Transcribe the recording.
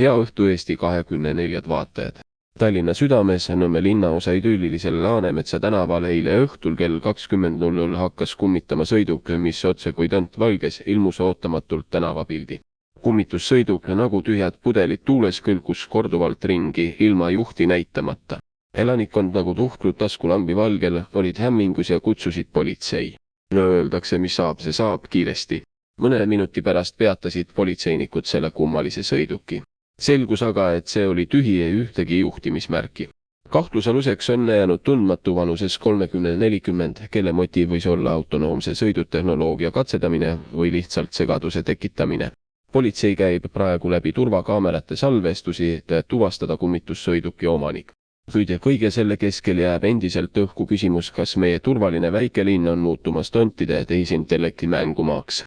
Hea õhtu Eesti 24 vaatajad. Tallinna südames Nõmme linnaosa idüllilisel Laanemetsa tänaval eile õhtul kell 20.00 hakkas kummitama sõiduk, mis otse kui tõnt valges ilmus ootamatult tänavapildi. Kummitussõiduk nagu tühjad pudelid tuules kõlkus korduvalt ringi ilma juhti näitamata. Elanikkond nagu tuhkrud taskulambi valgel olid hämmingus ja kutsusid politsei. No öeldakse, mis saab, see saab kiiresti. Mõne minuti pärast peatasid politseinikud selle kummalise sõiduki. Selgus aga, et see oli tühi ja ühtegi juhtimismärki. Kahtlusaluseks on jäänud tundmatu vanuses 30-40, kelle motiiv võis olla autonoomse sõidutehnoloogia katsedamine või lihtsalt segaduse tekitamine. Politsei käib praegu läbi turvakaamerate salvestusi, et tuvastada kummitussõiduki omanik. Kuid kõige selle keskel jääb endiselt õhku küsimus, kas meie turvaline väikelinn on muutumas tontide tehisintellekti mängumaaks.